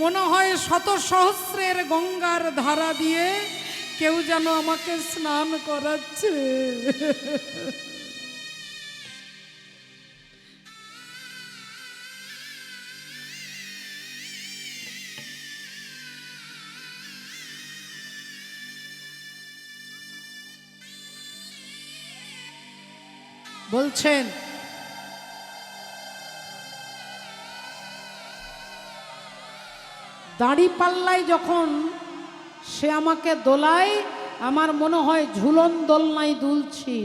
মনে হয় শত সহস্রের গঙ্গার ধারা দিয়ে কেউ যেন আমাকে স্নান করাচ্ছে। বলছেন দাড়ি পাল্লায় যখন সে আমাকে দোলায়, আমার মনে হয় ঝুলন দোলনায় দুলছি।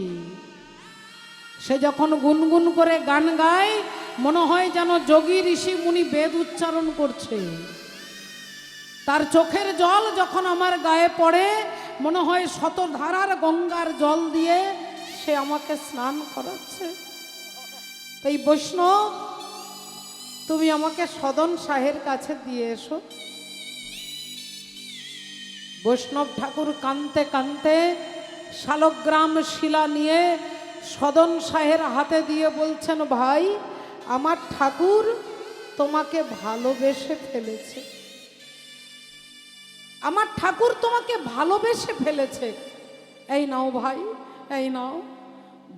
সে যখন গুনগুন করে গান গায়, মনে হয় যেন যোগী ঋষি মুনি বেদ উচ্চারণ করছে। তার চোখের জল যখন আমার গায়ে পড়ে, মনে হয় শতধারার গঙ্গার জল দিয়ে সে আমাকে স্নান করাচ্ছে। তাই বৈষ্ণব, তুমি আমাকে সদন শাহের কাছে দিয়ে এসো। বৈষ্ণব ঠাকুর কাঁদতে কাঁদতে শালগ্রাম শিলা নিয়ে সদন শাহের হাতে দিয়ে বলছেন, ভাই, আমার ঠাকুর তোমাকে ভালোবেসে ফেলেছে। আমার ঠাকুর তোমাকে ভালোবেসে ফেলেছে। এই নাও ভাই, এই নাও।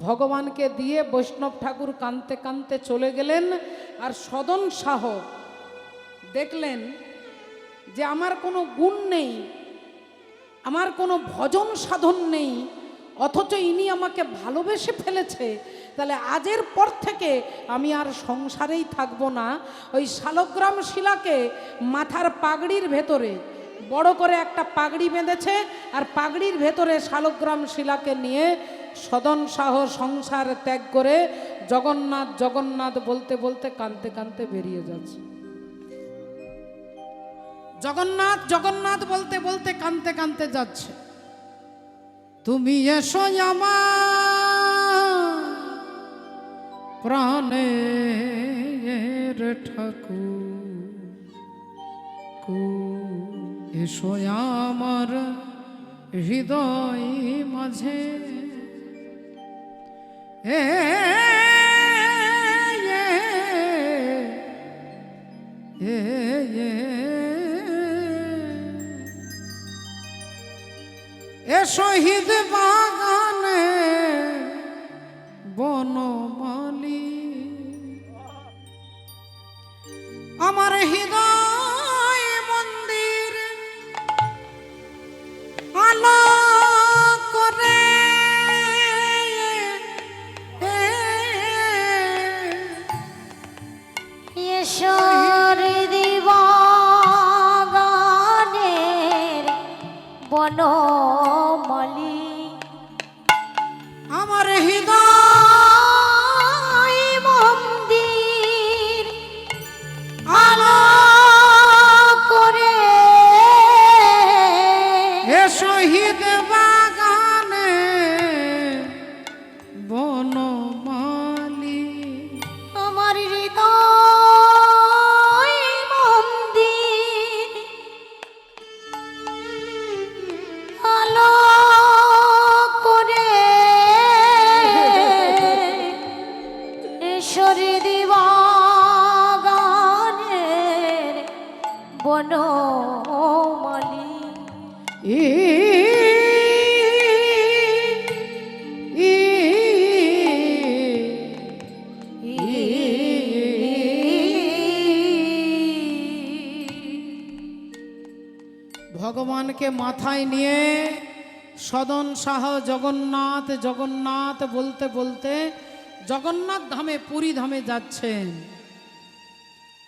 ভগবানকে দিয়ে বৈষ্ণব ঠাকুর কাঁদতে কাঁদতে চলে গেলেন। আর সদন শাহ দেখলেন যে আমার কোনো গুণ নেই, আমার কোনো ভজন সাধন নেই, অথচ ইনি আমাকে ভালোবেসে ফেলেছে। তাহলে আজের পর থেকে আমি আর সংসারেই থাকবো না। ওই শালগ্রাম শিলাকে মাথার পাগড়ির ভেতরে বড় করে একটা পাগড়ি বেঁধেছে, আর পাগড়ির ভেতরে শালগ্রাম শিলাকে নিয়ে সদন শাহ সংসার ত্যাগ করে জগন্নাথ জগন্নাথ বলতে বলতে কাঁদতে কাঁদতে বেরিয়ে যাচ্ছে। জগন্নাথ জগন্নাথ বলতে বলতে কাঁদতে কাঁদতে যাচ্ছে। তুমি এসো আমার প্রাণের ঠাকুর, এসো আমার হৃদয় মাঝে। শহীদ বাগানে বনমালী, আমার হৃদয় মন্দির আলো করে। শহীদ বাগানের বনমালী, আমার হৃদয় মন্দির আলো করে। হে শহীদ বাগানে বনমালী, আমার হৃদয় মন্দির আলো করে। শহীদ বাগানের বনমালী, ভগবানকে মাথায় নিয়ে সদন শাহ জগন্নাথ জগন্নাথ বলতে বলতে জগন্নাথ ধামে পুরী ধামে যাচ্ছেন।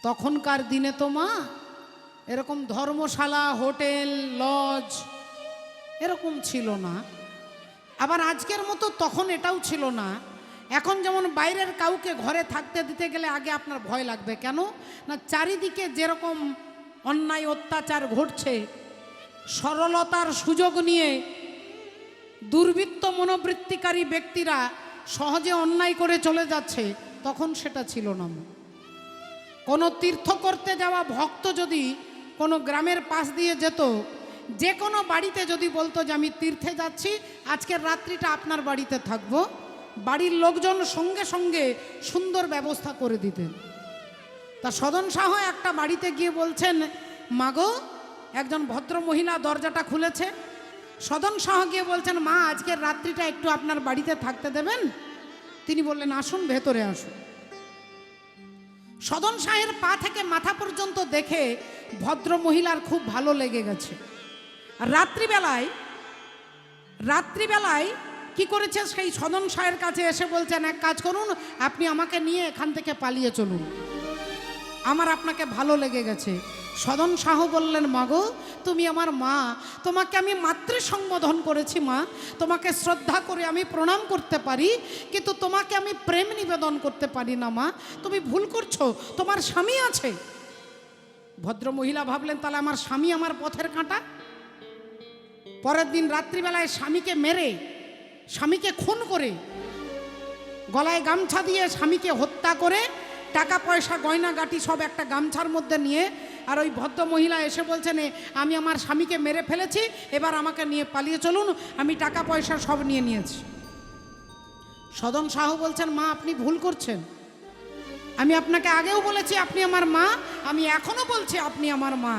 তখনকার দিনে তো মা এরকম ধর্মশালা, হোটেল, লজ এরকম ছিল না। আবার আজকের মতো তখন এটাও ছিল না। এখন যেমন বাইরের কাউকে ঘরে থাকতে দিতে গেলে আগে আপনার ভয় লাগবে। কেন না, চারিদিকে যেরকম অন্যায় অত্যাচার ঘটছে, সরলতার সুযোগ নিয়ে দুর্বৃত্ত মনোবৃত্তিকারী ব্যক্তিরা সহজে অন্যায় করে চলে যাচ্ছে। তখন সেটা ছিল না। কোনো তীর্থ করতে যাওয়া ভক্ত যদি কোনো গ্রামের পাশ দিয়ে যেত, যে কোনো বাড়িতে যদি বলতো যে আমি তীর্থে যাচ্ছি, আজকের রাত্রিটা আপনার বাড়িতে থাকবো, বাড়ির লোকজন সঙ্গে সঙ্গে সুন্দর ব্যবস্থা করে দিতেন। তা সদন শাহ একটা বাড়িতে গিয়ে বলছেন মাগো, একজন ভদ্র মহিলা দরজাটা খুলেছে। সদন শাহ গিয়ে বলছেন, মা আজকের রাত্রিটা একটু আপনার বাড়িতে থাকতে দেবেন? তিনি বললেন, আসুন, ভেতরে আসুন। সদন শাহের পা থেকে মাথা পর্যন্ত দেখে ভদ্র মহিলার খুব ভালো লেগে গেছে। আর রাত্রিবেলায় কি করেছে, সেই সদন শাহের কাছে এসে বলছেন, এক কাজ করুন, আপনি আমাকে নিয়ে এখান থেকে পালিয়ে চলুন, আমার আপনাকে ভালো লেগে গেছে। সদন শাহ বললেন, মাগো তুমি আমার মা, তোমাকে আমি মাতৃ সম্বোধন করেছি মা, তোমাকে শ্রদ্ধা করে আমি প্রণাম করতে পারি, কিন্তু তোমাকে আমি প্রেম নিবেদন করতে পারি না মা, তুমি ভুল করছো, তোমার স্বামী আছে। ভদ্র মহিলা ভাবলেন, তাহলে আমার স্বামী আমার পথের কাঁটা। পরের দিন রাত্রিবেলায় স্বামীকে মেরে, স্বামীকে খুন করে, গলায় গামছা দিয়ে স্বামীকে হত্যা করে, টাকা পয়সা গয়নাগাটি সব একটা গামছার মধ্যে নিয়ে, আর ওই ভদ্র মহিলা এসে বলছেন, আমি আমার স্বামীকে মেরে ফেলেছি, এবার আমাকে নিয়ে পালিয়ে চলুন, আমি টাকা পয়সা সব নিয়ে নিয়েছি। সদন শাহ বলছেন, মা আপনি ভুল করছেন, আমি আপনাকে আগেও বলেছি আপনি আমার মা, আমি এখনো বলছি আপনি আমার মা।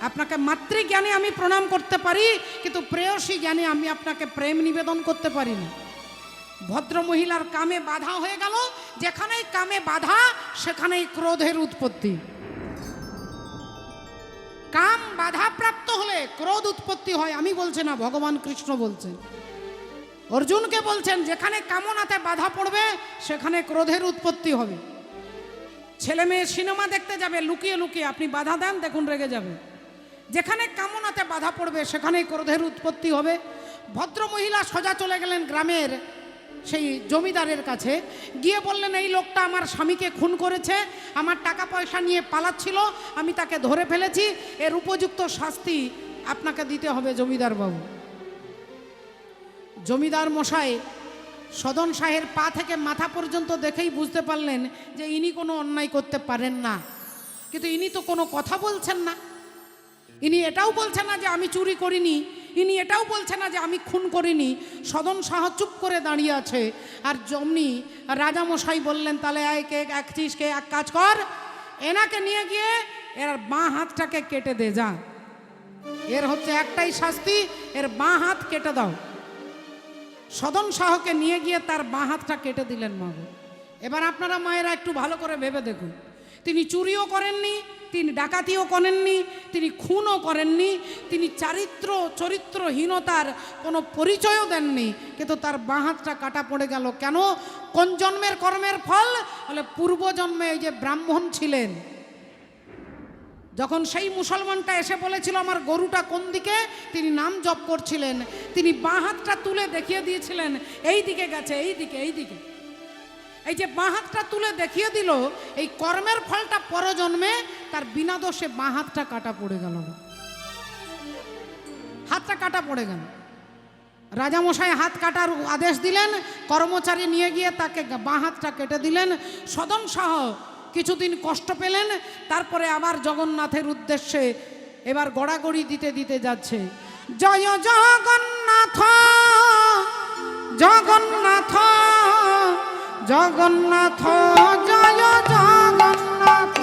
আপনাকে মাতৃজ্ঞানে আমি প্রণাম করতে পারি, কিন্তু প্রেয়সী জ্ঞানে আমি আপনাকে প্রেম নিবেদন করতে পারি না। ভদ্র মহিলার কামে বাধা হয়ে গেল, যেখানেই কামে বাধা সেখানেই ক্রোধের উৎপত্তি। কাম বাধাপ্রাপ্ত হলে ক্রোধ উৎপত্তি হয়, আমি বলছি না, ভগবান কৃষ্ণ বলছেন। অর্জুনকে বলছেন, যেখানে কামনাতে বাধা পড়বে সেখানে ক্রোধের উৎপত্তি হবে। ছেলে মেয়ে সিনেমা দেখতে যাবে, লুকিয়ে লুকিয়ে আপনি বাধা দেন, দেখুন রেগে যাবে। যেখানে কামনাতে বাধা পড়বে সেখানেই ক্রোধের উৎপত্তি হবে। ভদ্র মহিলা সোজা চলে গেলেন গ্রামের সেই জমিদারের কাছে, গিয়ে বললেন, এই লোকটা আমার স্বামীকে খুন করেছে, আমার টাকা পয়সা নিয়ে পালাচ্ছিল, আমি তাকে ধরে ফেলেছি, এর উপযুক্ত শাস্তি আপনাকে দিতে হবে জমিদার বাবু। জমিদার মশাই সদন শাহের পা থেকে মাথা পর্যন্ত দেখেই বুঝতে পারলেন যে ইনি কোনো অন্যায় করতে পারেন না, কিন্তু ইনি তো কোনো কথা বলছেন না। ইনি এটাও বলছেন না যে আমি চুরি করিনি, ইনি এটাও বলছেন না যে আমি খুন করিনি। সদন শাহ চুপ করে দাঁড়িয়ে আছে। আর যেমনি রাজামশাই বললেন, তাহলে এক কাজ কর, এনাকে নিয়ে গিয়ে এর বাঁ হাতটাকে কেটে দে, যা, এর হচ্ছে একটাই শাস্তি, এর বাঁ হাত কেটে দাও। সদন শাহকে নিয়ে গিয়ে তার বাঁ হাতটা কেটে দিলেন মাগো। এবার আপনারা মায়েরা একটু ভালো করে ভেবে দেখুন, তিনি চুরিও করেননি, তিনি ডাকাতিও করেননি, তিনি খুনও করেননি, তিনি চরিত্রহীনতার কোনো পরিচয়ও দেননি, কিন্তু তার বাঁ হাতটা কাটা পড়ে গেল। কেন? কোন জন্মের কর্মের ফল? বলে পূর্বজন্মে এই যে ব্রাহ্মণ ছিলেন, যখন সেই মুসলমানটা এসে বলেছিল আমার গরুটা কোন দিকে, তিনি নাম জপ করছিলেন, তিনি বাঁ হাতটা তুলে দেখিয়ে দিয়েছিলেন, এই দিকে গেছে, এই দিকে, এই দিকে। এই যে বাঁ হাতটা তুলে দেখিয়ে দিল, এই কর্মের ফলটা পরজন্মে তার বিনা দোষে বাঁ হাতটা কাটা পড়ে গেল, হাতটা কাটা পড়ে গেল। রাজামশাই হাত কাটার আদেশ দিলেন, কর্মচারী নিয়ে গিয়ে তাকে বাঁ হাতটা কেটে দিলেন। সদন শাহ কিছুদিন কষ্ট পেলেন, তারপরে আবার জগন্নাথের উদ্দেশ্যে এবার গড়াগড়ি দিতে দিতে যাচ্ছে, জয় জগন্নাথ জগন্নাথ জগন্নাথ, জয় জগন্নাথ,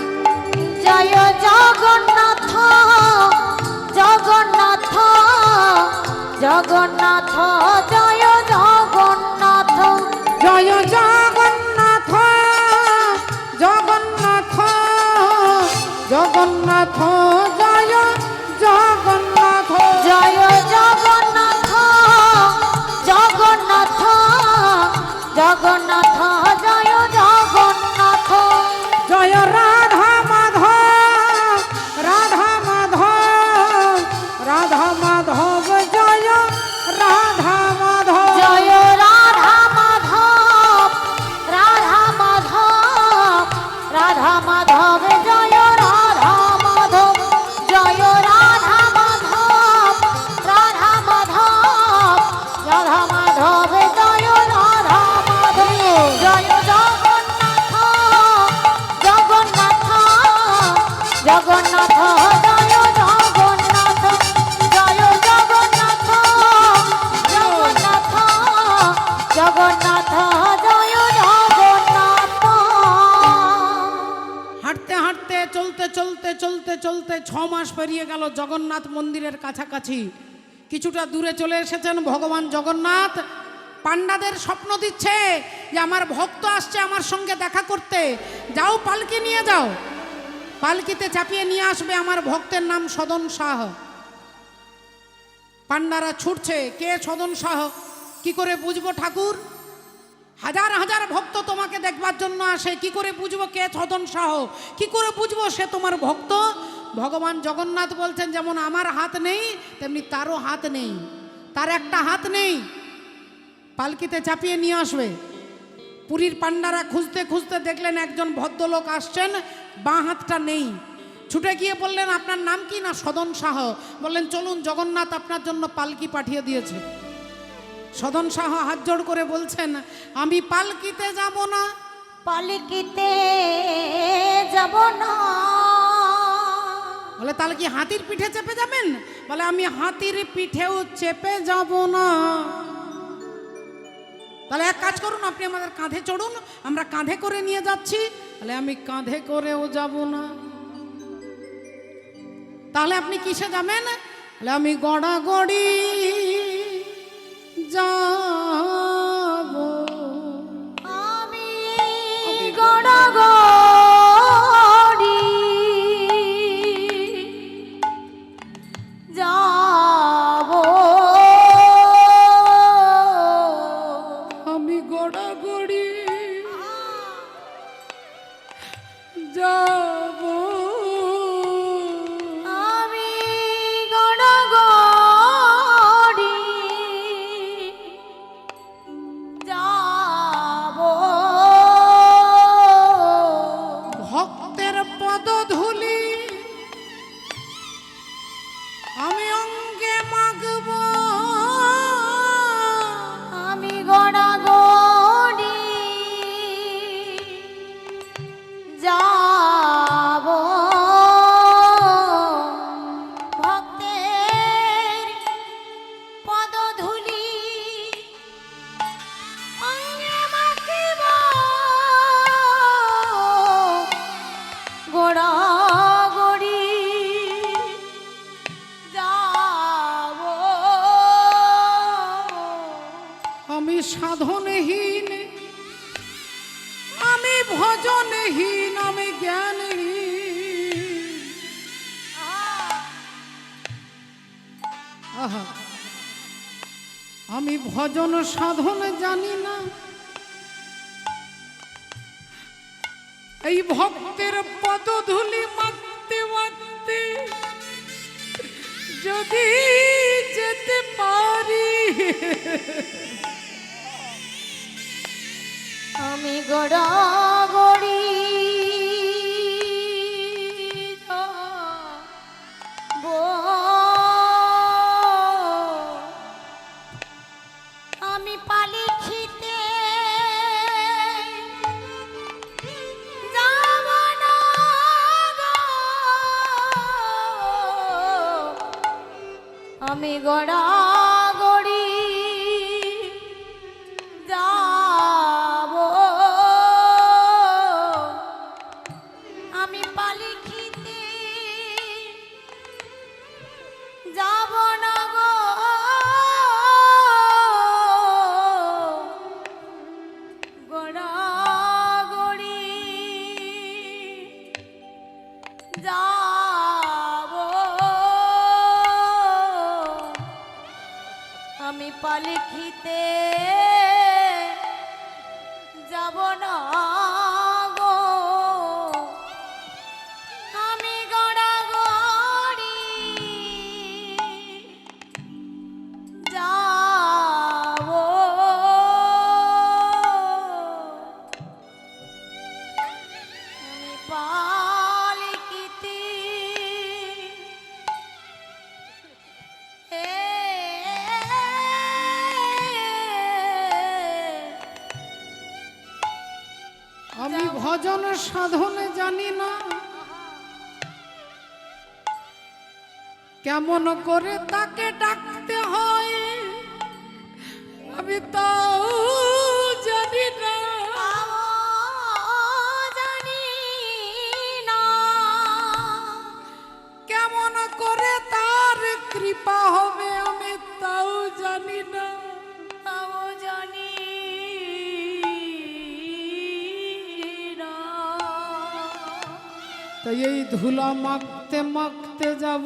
জয় জগন্নাথ জগন্নাথ জগন্নাথ, জয় জগন্নাথ, জয় জগন্নাথ জগন্নাথ জগন্নাথ, জয় জগন্নাথ, জয় জগন্নাথ জগন্নাথ জগন্নাথ, জয় জগন্নাথ, জয় রাধা মাধব রাধা মাধব রাধা মাধব, জয় রাধা মাধব, জয় রাধা মাধব রাধা মাধব রাধা মাধব, জয় রাধা মাধব, জয় রাধা মাধব রাধা মাধব রাধা মাধব, জয় রাধা মাধব, জয় জগন্নাথ জগন্নাথ জগন্নাথ, জয় জগন্নাথ, জয় জগন্নাথ জগন্নাথ জগন্নাথ, জয় জগন্নাথ। হাঁটতে হাঁটতে চলতে চলতে চলতে চলতে 6 মাস পেরিয়ে গেল, জগন্নাথ মন্দিরের কাছাকাছি কিছুটা দূরে চলে এসেছেন ভগবান জগন্নাথ। পান্ডাদের স্বপ্ন দিচ্ছে যে আমার ভক্ত আসছে আমার সঙ্গে দেখা করতে, যাও পালকি নিয়ে যাও, পালকিতে চাপিয়ে নিয়ে আসবে আমার ভক্তের নাম সদন শাহ। পান্ডারা ছুটছে, কে সদন শাহ, কি করে বুঝবো ঠাকুর? হাজার হাজার ভক্ত তোমাকে দেখবার জন্য আসে, কি করে বুঝবো কে সদন শাহ, কি করে বুঝবো সে তোমার ভক্ত? ভগবান জগন্নাথ বলছেন যেমন আমার হাত নেই তেমনি তারও হাত নেই, তার একটা হাত নেই, পালকিতে চাপিয়ে নিয়ে আসবে। পুরীর পান্ডারা খুঁজতে খুঁজতে দেখলেন একজন ভদ্রলোক আসছেন, বাঁ হাতটা নেই। ছুটে গিয়ে বললেন আপনার নাম কি? না সদন শাহ। বললেন চলুন, জগন্নাথ আপনার জন্য পালকি পাঠিয়ে দিয়েছে। সদন শাহ হাত জোড় করে বলছেন আমি পালকিতে যাব না। পালকিতে যাব না। বলে তাহলে কি হাতির পিঠে চেপে যাবেন? বলে আমি হাতির পিঠেও চেপে যাব না। তাহলে এক কাজ করুন, আপনি আমাদের কাঁধে চড়ুন, আমরা কাঁধে করে নিয়ে যাচ্ছি। তাহলে আমি কাঁধে করেও যাব না। তাহলে আপনি কিসে যাবেন? তাহলে আমি গড়াগড়ি যাব। আমি গড়াগড়ি যাব। আমি গড়াগড়ি যাব। আমি গড়াগড়ি যাব। ভক্তের পদধূলি আমি অঙ্গে মাগব। আমি গড়াগড়ি যাব। ভক্তের পদধূলি অঙ্গে মাখিব। গড়াগড়ি যাব। আমি সাধনহীন, আমি ভজনহীন, আমি জ্ঞানহীন। আহা, আমি ভজন সাধন জানি না। এই ভক্তের পদধূলি মাখতে মাখতে যদি যেতে পারি, আমি গড়াগড়ি যাব। আমি পালকিতে যাব না গো। আমি গড়াগড়ি যাব। আমি পালকিতে যাব না গো। গড়াগড়ি যাব। আমি পালকিতে যাব না গো। আমি গড়াগড়ি যাব। আমি পালকিতে আমি ভজন সাধনে জানি না। কেমন করে তাকে ডাকতে হয় আমি তাও জানি না। জানি না। কৃপা হবে আমি তাও জানি না। তাও জানি না। তাই এই ধুলা মাখতে মাখতে যাব,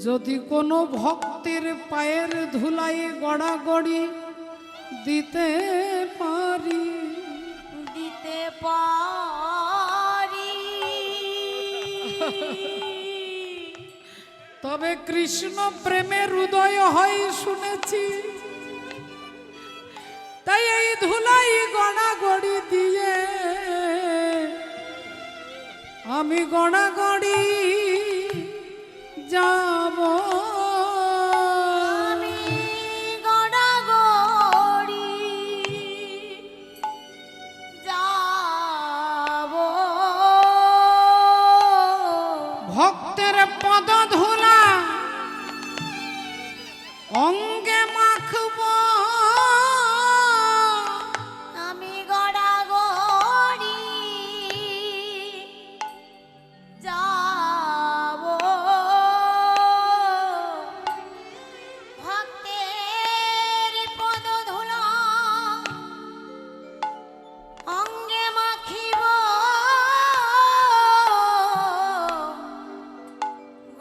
যদি কোনো ভক্তের পায়ের ধুলায় গড়াগড়ি দিতে পারি, দিতে পারি। তবে কৃষ্ণ প্রেমের উদয় হয় শুনেছি, তাই এই ধুলাই গড়াগড়ি দিয়ে আমি গড়াগড়ি যাব। আমি গড়াগড়ি যাব। ভক্তের পদ ধুলা অঙ্গে মাখব, আমি গড়াগড়ি যাব। ভক্তের পদধূলা অঙ্গে মাখিব,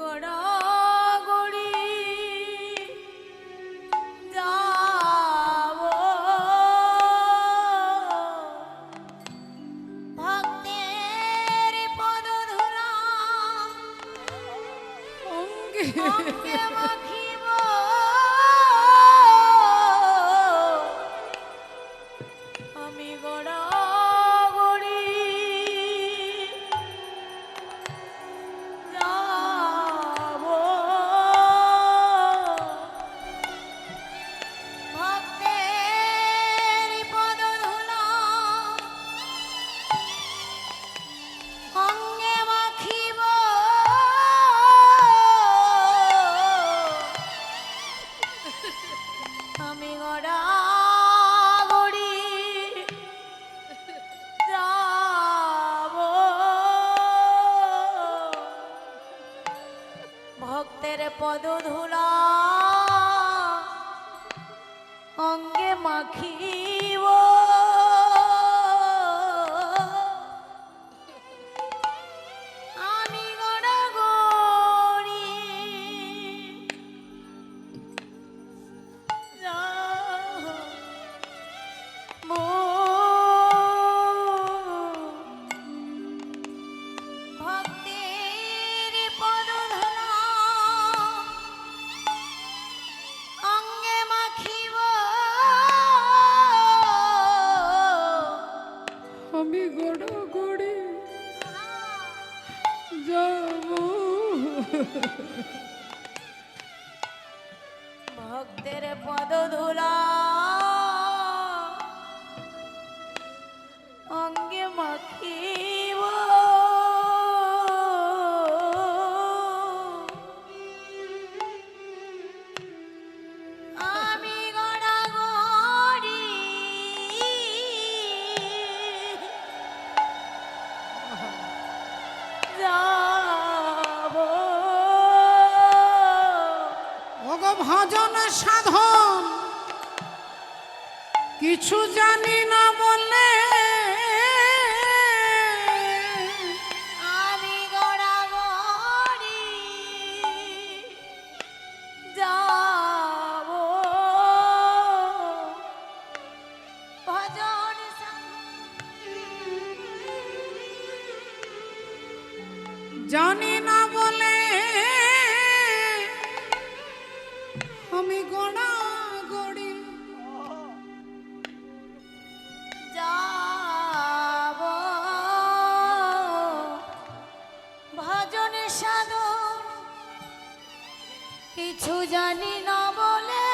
গড়াগড়ি যাব। ভক্তের পদধূলা অঙ্গে অঙ্গে মাখিব, আমি গড়াগড়ি যাব। ভক্তের পদধূলা অঙ্গে মাখিব, আমি গড়াগড়ি যাব। ভক্তের পদধূলা অঙ্গে মাখিব, আমি গড়াগড়ি যাব। ভক্তের পদধূলা অঙ্গে মাখিব, আমি গড়াগড়ি যাব। ভক্তের পদধূলা অঙ্গে মাখিব, আমি গড়াগড়ি যাব। ওগো ভজন সাধন কিছু জানি না বলে, আমি গড়াগড়ি যাব। ভজন জানি না বলে আমি গড়াগড়ি যাব। ভজন সাধন কিছু জানি না বলে,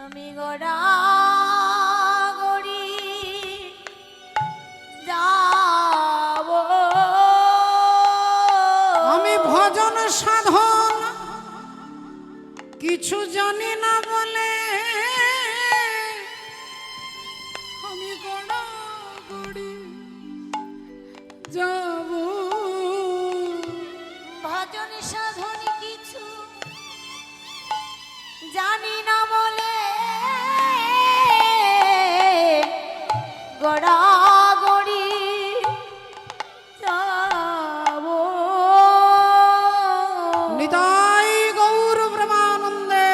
আমি গড়াগড়ি যাব। আমি ভজন সাধন কিছু জানি না বলে আমি গড়াগড়ি গড়াগড়ি যাবো। নিতাই গৌর ব্রহ্মানন্দে।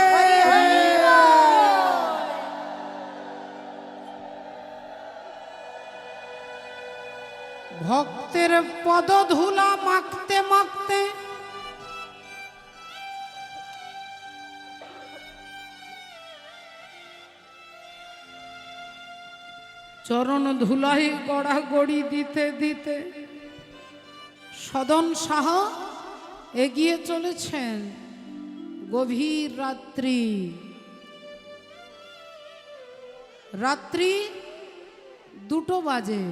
ভক্তের পদধূলা মাখতে মাখতে চরণ ধুলাই গড়াগড়ি দিতে দিতে সদন সাহ এগিয়ে চলেছেন। গভীর রাত্রি, রাত্রি 2টো বাজে।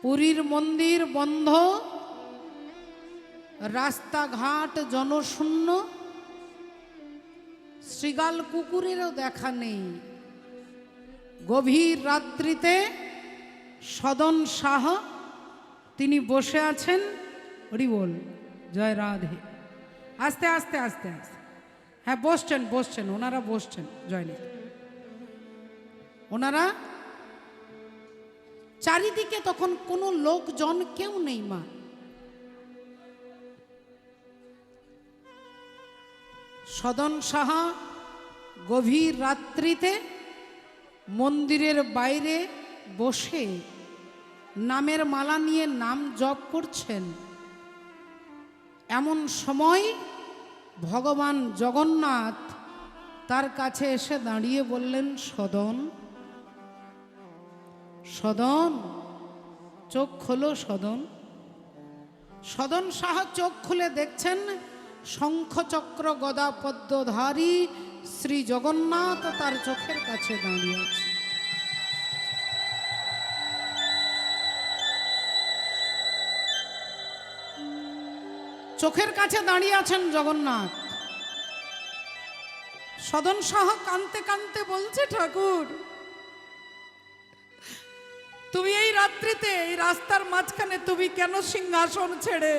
পুরীর মন্দির বন্ধ, রাস্তাঘাট জনশূন্য, শৃগাল কুকুরেরও দেখা নেই। গভীর রাত্রিতে সদন শাহ তিনি বসে আছেন। হরি বল, জয় রাধে। আস্তে আস্তে আস্তে আস্তে, হ্যাঁ বসছেন বসছেন, ওনারা বসছেন। জয় নিতাই। ওনারা চারিদিকে তখন কোনো লোকজন কেউ নেই মা। সদন সাহা গভীর রাত্রিতে মন্দিরের বাইরে বসে নামের মালা নিয়ে নাম জপ করছেন। এমন সময় ভগবান জগন্নাথ তার কাছে এসে দাঁড়িয়ে বললেন, সদন সদন চোখ খোলো সদন। সদন শাহ চোখ খুলে দেখছেন শঙ্খচক্র গদা পদ্মধারী শ্রী জগন্নাথ তার চোখের কাছে দাঁড়িয়ে আছে। চোখের কাছে দাঁড়িয়ে আছেন জগন্নাথ। সদন শাহ কাঁদতে কাঁদতে বলছে, ঠাকুর তুমি এই রাত্রিতে এই রাস্তার মাঝখানে তুমি কেন সিংহাসন ছেড়ে,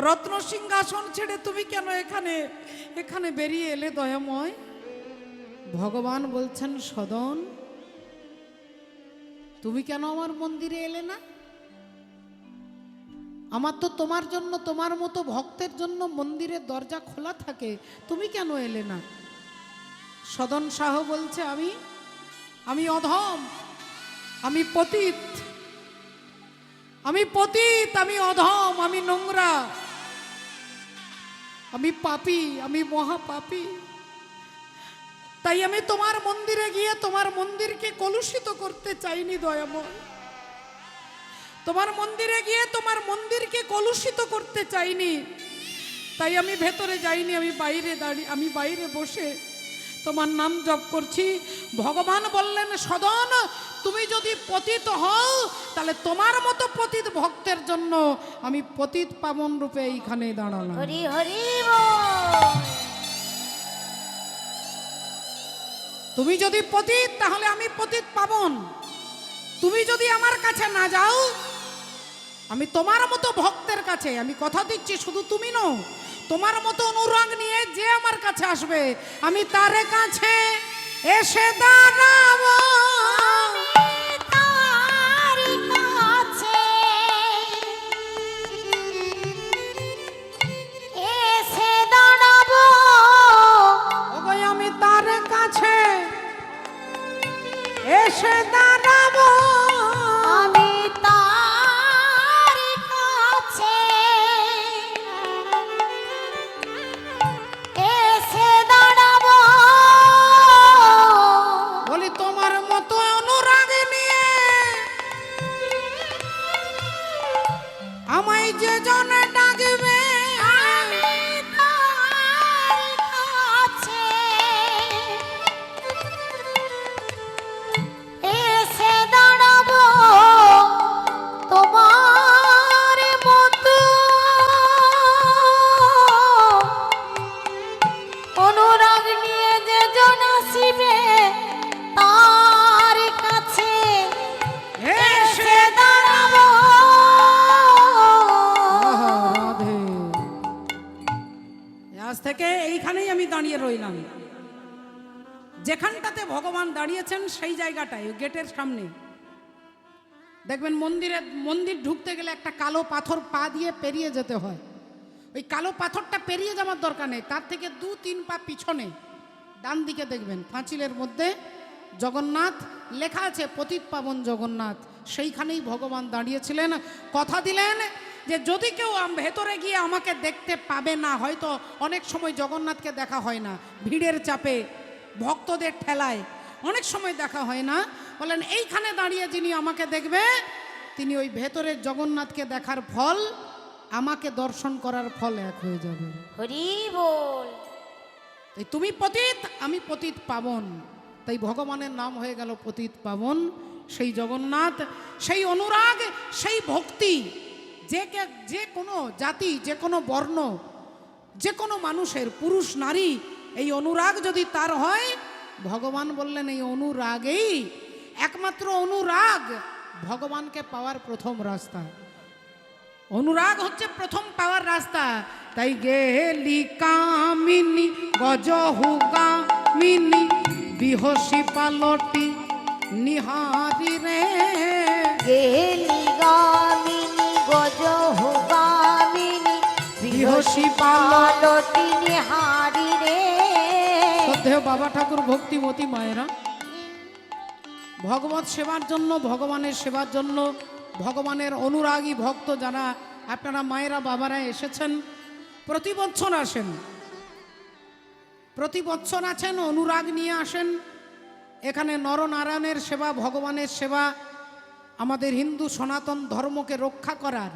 রত্ন সিংহাসন ছেড়ে তুমি কেন এখানে এখানে বেরিয়ে এলে দয়াময়? ভগবান বলছেন, সদন তুমি কেন আমার মন্দিরে এলে না? আমার তো তোমার জন্য, তোমার মতো ভক্তের জন্য মন্দিরের দরজা খোলা থাকে, তুমি কেন এলে না? সদন শাহ বলছে, আমি অধম, আমি পতিত, আমি পতিত, আমি অধম, আমি নোংরা, আমি পাপী, আমি মহাপাপী। তাই আমি তোমার মন্দিরে গিয়ে তোমার মন্দিরকে কলুষিত করতে চাইনি দয়াময়। তোমার মন্দিরে গিয়ে তোমার মন্দিরকে কলুষিত করতে চাইনি, তাই আমি ভেতরে যাইনি, আমি বাইরে বসে তোমার নাম জপ করছি। ভগবান বললেন, সদন তুমি যদি পতিত হও তাহলে তোমার মতো পতিত ভক্তের জন্য আমি পতিত পাবন রূপে এইখানে দাঁড়ালাম। হরি হরি বল। তুমি যদি পতিত তাহলে আমি পতিত পাবন। তুমি যদি আমার কাছে না যাও, আমি তোমার মতো ভক্তের কাছে, আমি কথা দিচ্ছি শুধু তুমি নও, তোমার মতো অনুরাগ নিয়ে যে আমার কাছে আসবে আমি তার কাছে এসে দাঁড়াবো। আমি তার কাছে এসে দাঁড়াবো। আমি তার কাছে এসে দাঁড়াবো। বলি তোমার মতো অনুরাগ নিয়ে আমায় যে জন ডাকবে, আমি তার কাছে এসে দাঁড়াবো। তোমার মতো অনুরাগ নিয়ে যে জন আসিবে তার কাছে এসে দাঁড়াবো। রাধে। আজ থেকে এইখানেই আমি দাঁড়িয়ে রইলাম। যেখানটাতে ভগবান দাঁড়িয়েছেন সেই জায়গাটায় ওই গেটের সামনে দেখবেন মন্দির ঢুকতে গেলে একটা কালো পাথর পা দিয়ে পেরিয়ে যেতে হয়। ওই কালো পাথরটা পেরিয়ে যাওয়ার দরকার নেই, তার থেকে 2-3 পা পিছনে ডান দিকে দেখবেন পাঁচিলের মধ্যে জগন্নাথ লেখা আছে, পতিত পাবন জগন্নাথ। সেইখানেই ভগবান দাঁড়িয়েছিলেন। কথা দিলেন যে যদি কেউ ভেতরে গিয়ে আমাকে দেখতে পাবে না, হয়তো অনেক সময় জগন্নাথকে দেখা হয় না, ভিড়ের চাপে ভক্তদের ঠেলায় অনেক সময় দেখা হয় না, বলেন এইখানে দাঁড়িয়ে যিনি আমাকে দেখবে তিনি ওই ভেতরের জগন্নাথকে দেখার ফল আমাকে দর্শন করার ফল এক হয়ে যাবে। হরি বল। তাই তুমি পতিত, আমি পতিত পাবন, তাই ভগবানের নাম হয়ে গেল পতিত পাবন। সেই জগন্নাথ, সেই অনুরাগ, সেই ভক্তি, যে কোনো জাতি, যে কোনো বর্ণ, যে কোনো মানুষের, পুরুষ নারী, এই অনুরাগ যদি তার হয়, ভগবান বললেন এই অনুরাগেই, একমাত্র অনুরাগ ভগবানকে পাওয়ার প্রথম রাস্তা। অনুরাগ হচ্ছে প্রথম পাওয়ার রাস্তা। তাই গেলি কামিনী গজহু গামিনী বিহসি পালটি নিহারি রে। গেলি গামিনী গজহু গামিনী বিহসি পালটি নিহারি রে। শ্রদ্ধেয় বাবা ঠাকুর, ভক্তিমতী মায়েরা, ভগবত সেবার জন্য, ভগবানের সেবার জন্য, ভগবানের অনুরাগী ভক্ত যারা আপনারা মায়েরা বাবারা এসেছেন, প্রতি বছর আসেন, প্রতি বছর আছেন, অনুরাগ নিয়ে আসেন। এখানে নরনারায়ণের সেবা, ভগবানের সেবা, আমাদের হিন্দু সনাতন ধর্মকে রক্ষা করার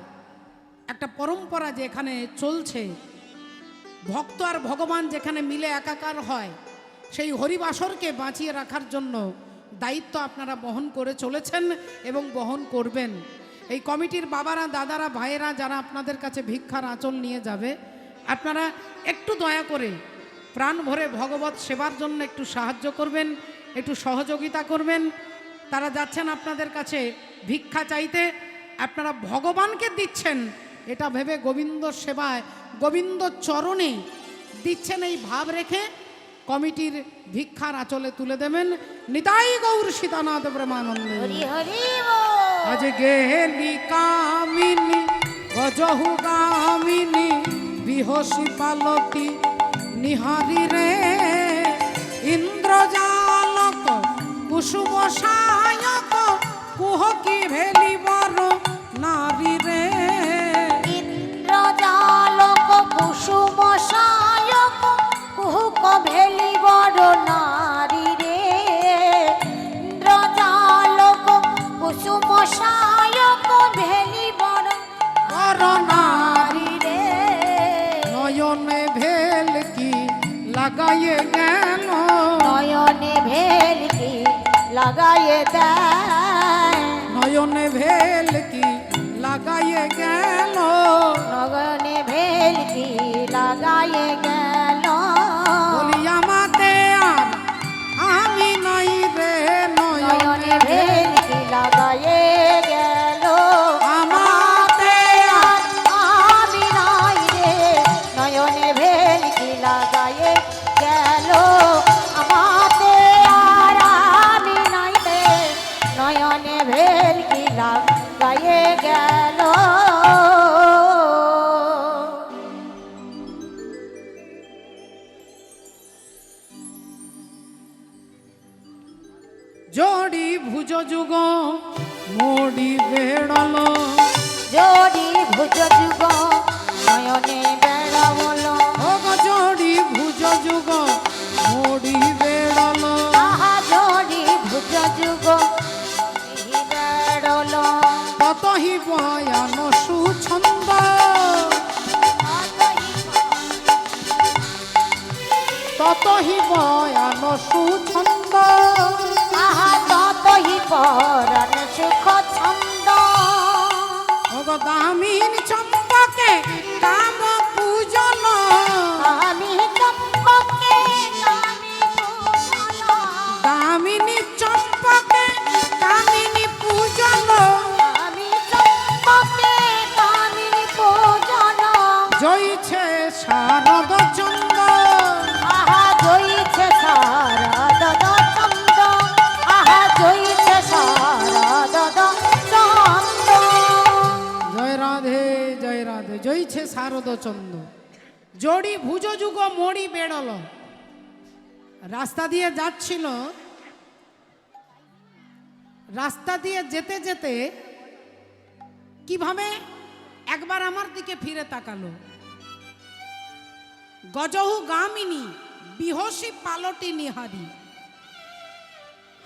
একটা পরম্পরা যে এখানে চলছে, ভক্ত আর ভগবান যেখানে মিলে একাকার হয়, সেই হরিবাসরকে বাঁচিয়ে রাখার জন্য দায়িত্ব আপনারা বহন করে চলেছেন এবং বহন করবেন। এই কমিটির বাবারা, দাদারা, ভাইয়েরা যারা আপনাদের কাছে ভিক্ষার আঁচল নিয়ে যাবে, আপনারা একটু দয়া করে প্রাণ ভরে ভগবত সেবার জন্য একটু সাহায্য করবেন, একটু সহযোগিতা করবেন। তারা যাচ্ছেন আপনাদের কাছে ভিক্ষা চাইতে, আপনারা ভগবানকে দিচ্ছেন এটা ভেবে গোবিন্দ সেবায়, গোবিন্দ চরণে দিচ্ছেন এই ভাব রেখে কমিটির ভিক্ষার আঁচলে তুলে দেবেন। নিতাই গৌর সীতানাথ প্রেমানন্দে। হরি হরি বল। আজ গেলি কামিনী গজহু গামিনী বিহসি পালতি নিহারি রে। ইন্দ্রজালক কুসুম সায়ক কুহকি ভেলি বড় নারী রে। ইন্দ্রজালক কুসুম সায়ক কুহক ভেলি বড় নারী রে। ইন্দ্রজালক কুসুম সায়ক ভেলি বড় নারী রে। নয়নে ভেল কি লাগাইয়ে গেল, নয়নে ভেলকি লাগাইয়ে দেয়। নয়নে ভেল কি লাগাইয়ে গেল, নয়নে ভেলকি লাগাইয়ে গেল। বলি আমাতে আর আমি নাই রে। নয়নে ভেলকি লাগাইয়ে গেল। আমাতে আর আমি নাই রে। নয়নে ভেলকি লাগাইয়ে গেল। আমাতে আর আমি নাই রে। নয়নে ভেলকি লাগাইয়ে গেল। জড়ি ভুজ যুগ মোড়ি বেড়াল, জড়ি ভুজ যুগ নয়নে বেড়াবল। জড়ি ভুজ যুগ মোড়ি বেড়াল, আহা জড়ি ভুজ যুগ বেড়ল। ততহি বয়ান সুছন্দ, ততহি বয়ান সুছন্দ, আহা ততহি পরাণ সুখ ছন্দ। দামিন চম্পকে কাম পূজন, আমি চম্পকে কামি পূজন। দামিনী চম্পকে কামিনী পূজন, আমি চম্পকে কামি পূজন। জয়ছে শারদ চন্দ, আহা জয়ছে শারদ রইছে শারদ চন্দ, জড়ি ভুজ যুগ মড়ি বেড়ল। রাস্তা দিয়ে যাচ্ছিল, রাস্তা দিয়ে যেতে যেতে কিভাবে একবার আমার দিকে ফিরে তাকালো। গজহু গামিনী বিহসী পালটি নিহারি।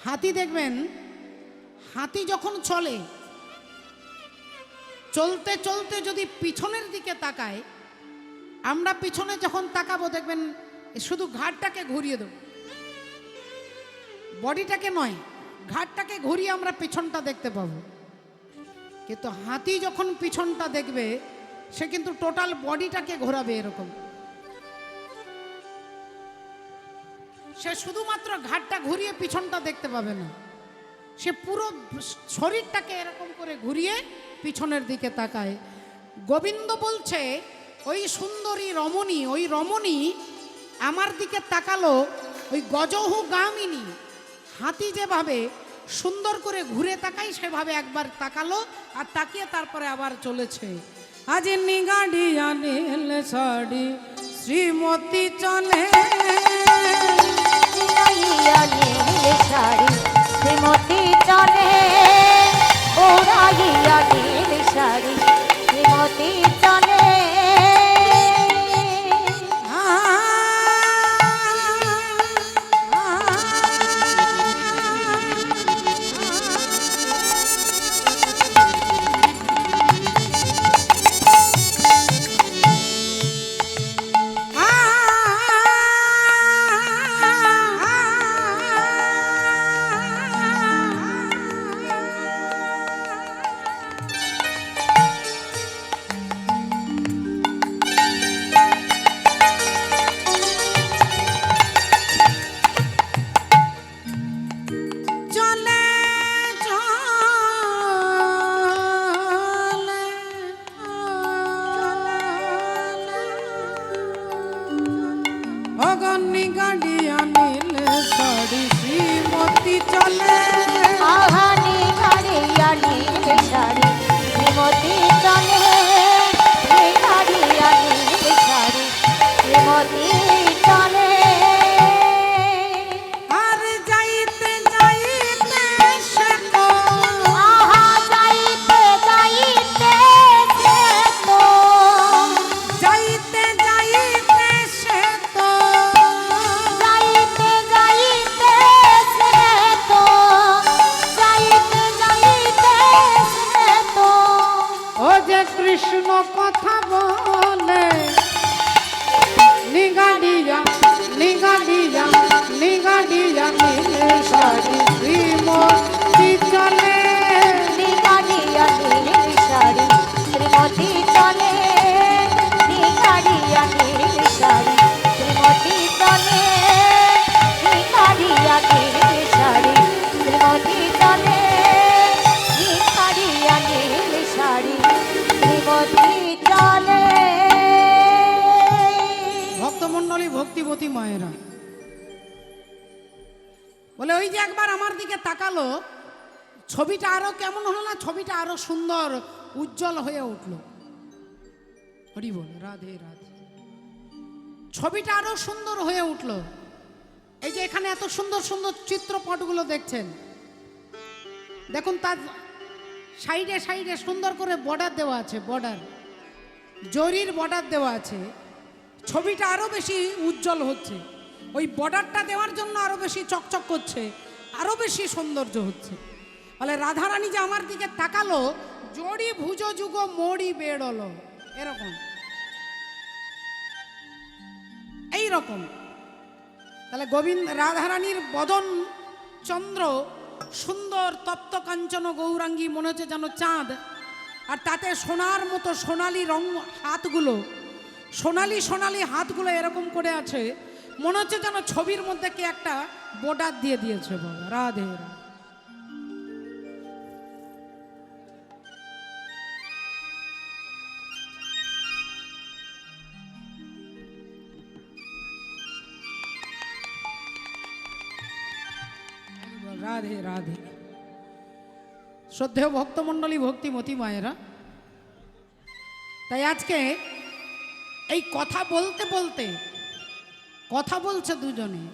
হাতি দেখবেন, হাতি যখন চলে, চলতে চলতে যদি পিছনের দিকে তাকায়, আমরা পিছনে যখন তাকাবো দেখবেন শুধু ঘাটটাকে ঘুরিয়ে দেব, বডিটাকে নয়, ঘাটটাকে ঘুরিয়ে আমরা পিছনটা দেখতে পাবো। কিন্তু হাতি যখন পিছনটা দেখবে সে কিন্তু টোটাল বডিটাকে ঘোরাবে এরকম, সে শুধুমাত্র ঘাটটা ঘুরিয়ে পিছনটা দেখতে পাবে না, সে পুরো শরীরটাকে এরকম করে ঘুরিয়ে পিছনের দিকে তাকায়। গোবিন্দ বলছে ওই সুন্দরী রমণী, ওই রমণী আমার দিকে তাকালো, ওই গজহু গামিনী, হাতি যেভাবে সুন্দর করে ঘুরে তাকাই সেভাবে একবার তাকালো, আর তাকিয়ে তারপরে আবার চলেছে। আজ নিগাড়িয়া নীল শাড়ি শ্রীমতী চলে, উড়াইয়া নীল শাড়ি শ্রীমতী চলে, উড়াইয়া নীল শাড়ি শ্রীমতী চলে। কৃষ্ণ কথা বলে, নিগাড়িয়া নিগাড়িয়া নিগাড়িয়া নীল শাড়ি শ্রীমতী চলে, নিগাড়িয়া নীল শাড়ি শ্রীমতী চলে, নিগাড়িয়া নীল শাড়ি শ্রীমতী চলে, নিগাড়িয়া নীল শাড়ি শ্রীমতী চলে, নিগাড়িয়া নীল শাড়ি শ্রীমতী চলে। ভক্তমণ্ডলী, ভক্তিবতী মায়েরা বলে ওই যে একবার আমার দিকে তাকালো, ছবিটা আরো কেমন হলো না, ছবিটা আরো সুন্দর উজ্জ্বল হয়ে উঠল। হরি বল, রাধে রাধে। ছবিটা আরো সুন্দর হয়ে উঠল। এই যে এখানে এত সুন্দর সুন্দর চিত্রপটগুলো দেখছেন, দেখুন তার সাইডে সাইডে সুন্দর করে বর্ডার দেওয়া আছে, বর্ডার, জরির বর্ডার দেওয়া আছে। ছবিটা আরো বেশি উজ্জ্বল হচ্ছে, ওই বর্ডারটা দেওয়ার জন্য আরো বেশি চকচক করছে, আরো বেশি সৌন্দর্য হচ্ছে। বলে রাধারানী যে আমার দিকে তাকালো, জড়ি ভুজ যুগ মড়ি বেড়লো, এরকম এইরকম। তাহলে গোবিন্দ রাধারানীর বদন চন্দ্র সুন্দর তপ্ত কাঞ্চন গৌরাঙ্গী, মনে হচ্ছে যেন চাঁদ, আর তাতে সোনার মতো সোনালি রং, হাতগুলো সোনালি সোনালি হাতগুলো এরকম করে আছে, মনে হচ্ছে যেন ছবির মধ্যে কে একটা বর্ডার দিয়ে দিয়েছে। বাবা রাধে রাধে রাধে। শ্রদ্ধেয় ভক্তমণ্ডলী, ভক্তিমতী মায়েরা, তাই আজকে এই কথা বলতে বলতে কথা বলছে দুজনে,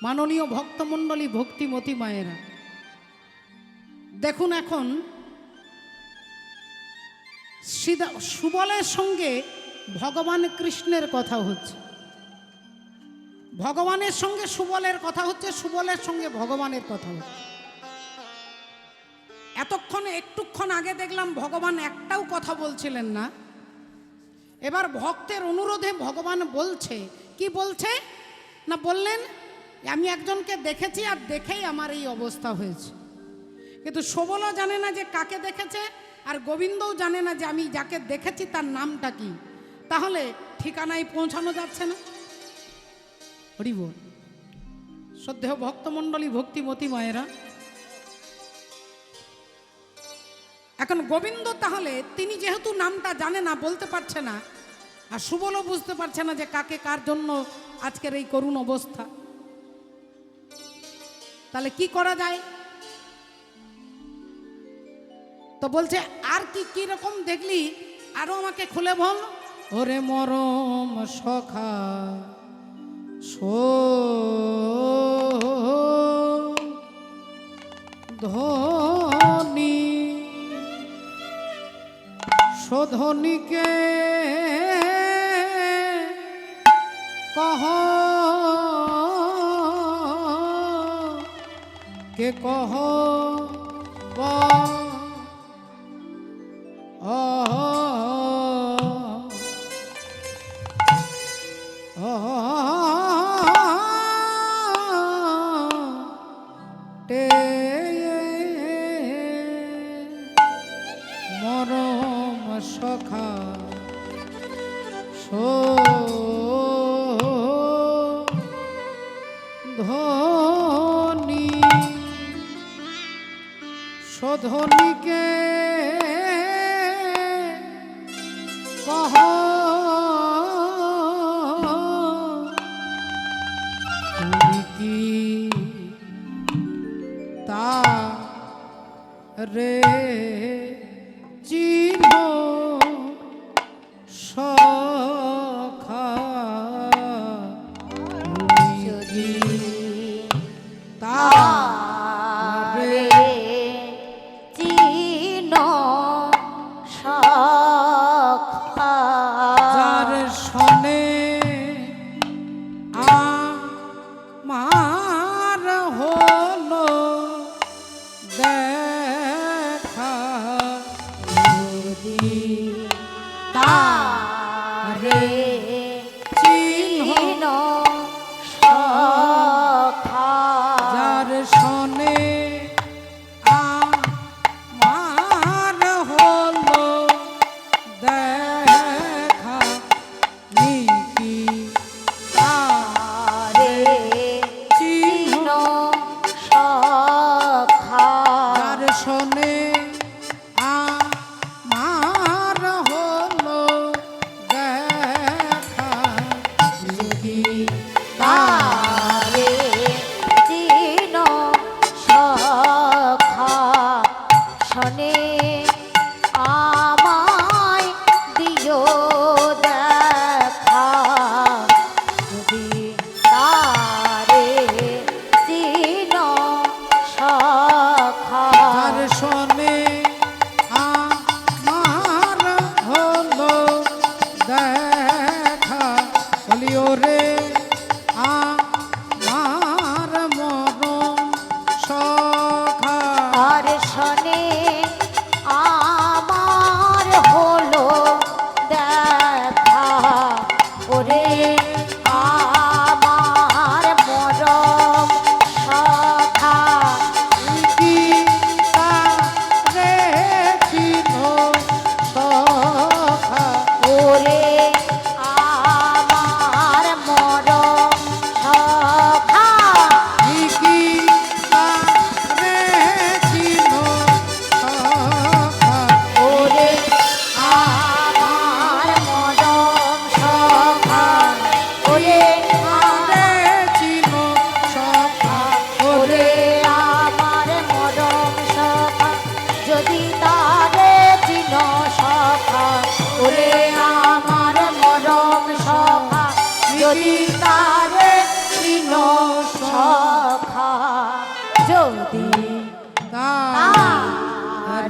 মাননীয় ভক্তমণ্ডলী ভক্তিমতী মায়েরা। দেখুন এখন সুবলের সঙ্গে ভগবান কৃষ্ণের কথা হচ্ছে, ভগবানের সঙ্গে সুবলের কথা হচ্ছে, সুবলের সঙ্গে ভগবানের কথা হচ্ছে। এতক্ষণে একটুক্ষণ আগে দেখলাম ভগবান একটাও কথা বলছিলেন না, এবার ভক্তের অনুরোধে ভগবান বলছে। কি বলছে না, বললেন আমি একজনকে দেখেছি আর দেখেই আমার এই অবস্থা হয়েছে। কিন্তু সুবলও জানে না যে কাকে দেখেছে, আর গোবিন্দও জানে না যে আমি যাকে দেখেছি তার নামটা কি। তাহলে ঠিকানায় পৌঁছানো যাচ্ছে না। হরি বল। শ্রদ্ধেয় ভক্তমণ্ডলী ভক্তিমতী মায়েরা, এখন গোবিন্দ তাহলে তিনি যেহেতু নামটা জানে না, বলতে পারছে না, আর সুবলও বুঝতে পারছে না যে কাকে কার জন্য আজকের এই করুণ অবস্থা, তাহলে কি করা যায়? তো বলছে আর কি কি রকম দেখলি আরো আমাকে খুলে বল। ওরে মরম সখা ধনী শোধনীকে কহ কে কহ মরম সখা ধনী শোধনীকে কহ তুমি কি তা রে চিহ্ন সখা যদি তারে চিহ্ন সখা যার শনে আমার হলো দেখা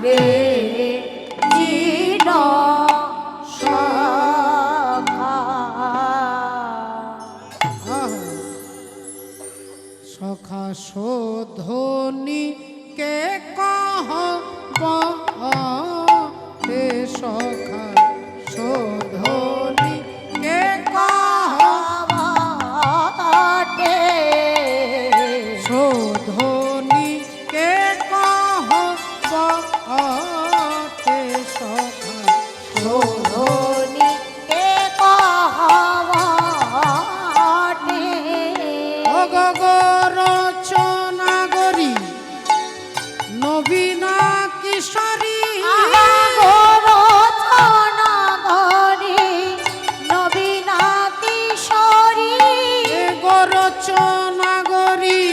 রে জিন সখা। সখা শোধনী কে কহ হে সখা শোধনী কে কহ শোধনী কে কহ হে সখা শোধনী কে কহবটে। অগরচনাগরী নবীনা কিশোরী গরচনাগরী নবীনা কিশোরী। গরচনাগরী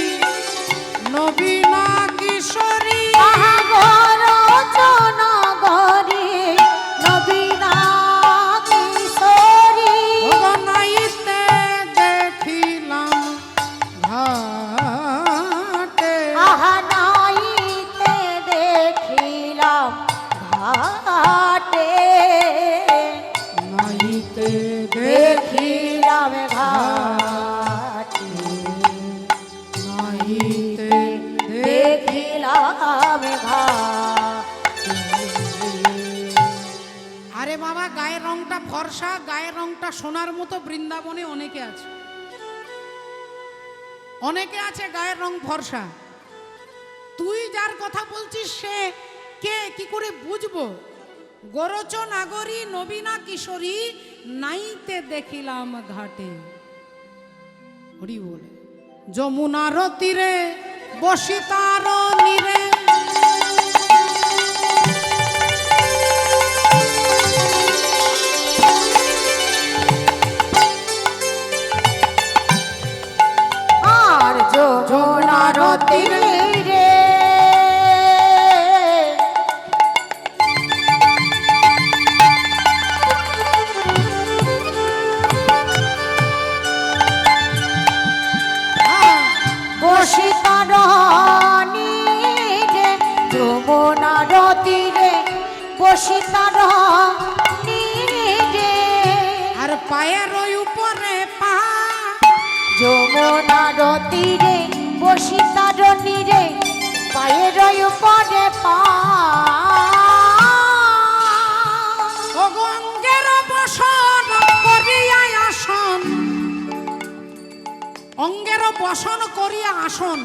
নবীনা কিশোরী গরচনাগরী নবীনা কিশোরী। নাইতে দেখিলাম ঘাটে আহা নাইতে দেখিলাম ঘাটে। নাইতে দেখিলাম ঘাটে। নাইতে দেখিলাম ঘাটে। আরে বাবা, গায়ের রংটা ফর্সা, গায়ের রংটা সোনার মতো বৃন্দাবনে অনেকে আছে, অনেকে আছে গায়ের রং ফর্সা। তুই যার কথা বলছিস সে কে, কি করে বুঝবো? গরচ নাগরী নবীনা কিশোরী নাইতে দেখিলাম ঘাটে। হরি বলে যমুনার তীরে বসি তার নীরে আর যমুনার তীরে বসি তার নীরে। যমুনার তীরে বসি তার নীরে। আর পায়ের ওই উপরে পা যমুনার তীরে বসি তার নীরে। পায়ের উপরে পা অঙ্গের বসন করিয়া আসন, অঙ্গের বসন করিয়া আসন।